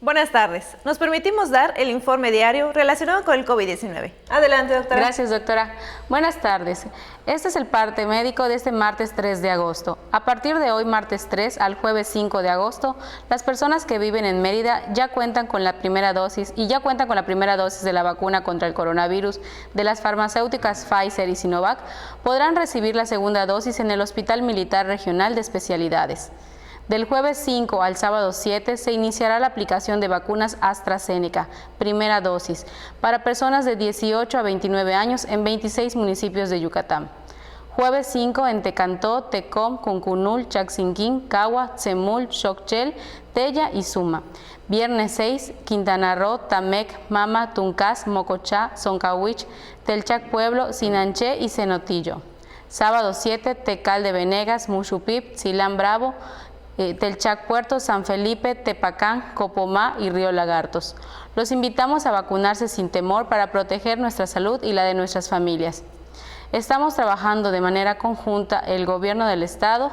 Buenas tardes. Nos permitimos dar el informe diario relacionado con el COVID-19. Adelante, doctora. Gracias, doctora. Buenas tardes. Este es el parte médico de este martes 3 de agosto. A partir de hoy, martes 3 al jueves 5 de agosto, las personas que viven en Mérida ya cuentan con la primera dosis de la vacuna contra el coronavirus de las farmacéuticas Pfizer y Sinovac podrán recibir la segunda dosis en el Hospital Militar Regional de Especialidades. Del jueves 5 al sábado 7 se iniciará la aplicación de vacunas AstraZeneca, primera dosis, para personas de 18 a 29 años en 26 municipios de Yucatán. Jueves 5 en Tecantó, Tecom, Cuncunul, Chaxinquín, Cagua, Tzemul, Xochitl, Tella y Suma. Viernes 6, Quintana Roo, Tamec, Mama, Tuncás, Mocochá, Zoncahuich, Telchac Pueblo, Sinanché y Cenotillo. Sábado 7, Tecal de Venegas, Muxupip, Silán Bravo, Telchac Puerto, San Felipe, Tepacán, Copomá y Río Lagartos. Los invitamos a vacunarse sin temor para proteger nuestra salud y la de nuestras familias. Estamos trabajando de manera conjunta el Gobierno del Estado,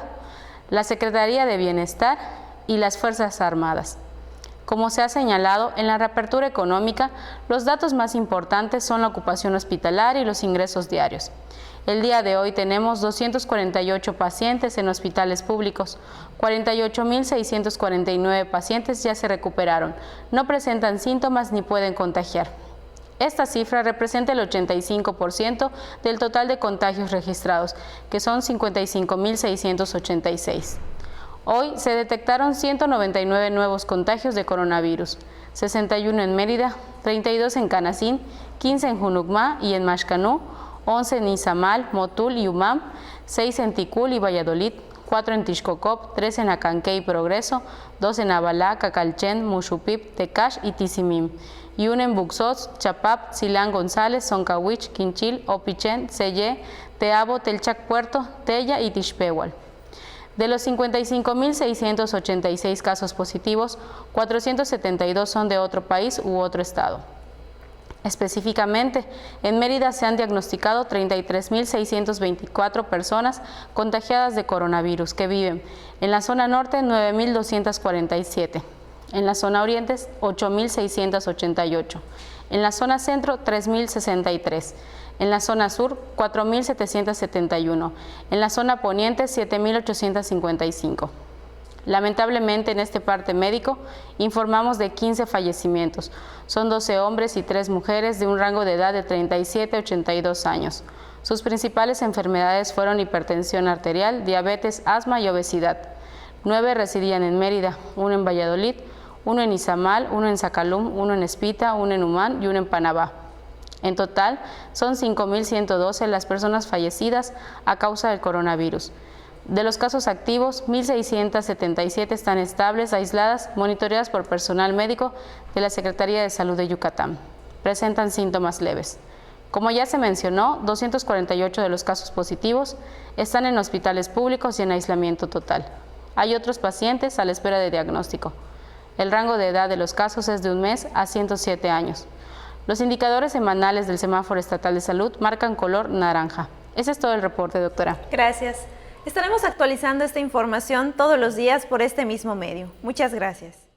la Secretaría de Bienestar y las Fuerzas Armadas. Como se ha señalado, en la reapertura económica, los datos más importantes son la ocupación hospitalaria y los ingresos diarios. El día de hoy tenemos 248 pacientes en hospitales públicos, 48.649 pacientes ya se recuperaron, no presentan síntomas ni pueden contagiar. Esta cifra representa el 85% del total de contagios registrados, que son 55.686. Hoy se detectaron 199 nuevos contagios de coronavirus, 61 en Mérida, 32 en Canacín, 15 en Junucmá y en Maxcanú, 11 en Izamal, Motul y Umam, 6 en Ticul y Valladolid, 4 en Tixcocop, 3 en Acanqué y Progreso, 2 en Abalá, Cacalchen, Muxupip, Tecash y Tizimim, y 1 en Buxos, Chapap, Silán González, Zoncahuich, Quinchil, Opichén, Cellé, Teabo, Telchac Puerto, Tella y Tixpehual. De los 55.686 casos positivos, 472 son de otro país u otro estado. Específicamente, en Mérida se han diagnosticado 33.624 personas contagiadas de coronavirus que viven en la zona norte 9.247, en la zona oriente 8.688, en la zona centro 3.063, en la zona sur 4.771, en la zona poniente 7.855. Lamentablemente, en este parte médico informamos de 15 fallecimientos. Son 12 hombres y 3 mujeres de un rango de edad de 37 a 82 años. Sus principales enfermedades fueron hipertensión arterial, diabetes, asma y obesidad. 9 residían en Mérida, 1 en Valladolid, 1 en Izamal, 1 en Zacalum, 1 en Espita, 1 en Humán y 1 en Panabá. En total, son 5.112 las personas fallecidas a causa del coronavirus. De los casos activos, 1.677 están estables, aisladas, monitoreadas por personal médico de la Secretaría de Salud de Yucatán. Presentan síntomas leves. Como ya se mencionó, 248 de los casos positivos están en hospitales públicos y en aislamiento total. Hay otros pacientes a la espera de diagnóstico. El rango de edad de los casos es de 1 mes a 107 años. Los indicadores semanales del Semáforo Estatal de Salud marcan color naranja. Ese es todo el reporte, doctora. Gracias. Estaremos actualizando esta información todos los días por este mismo medio. Muchas gracias.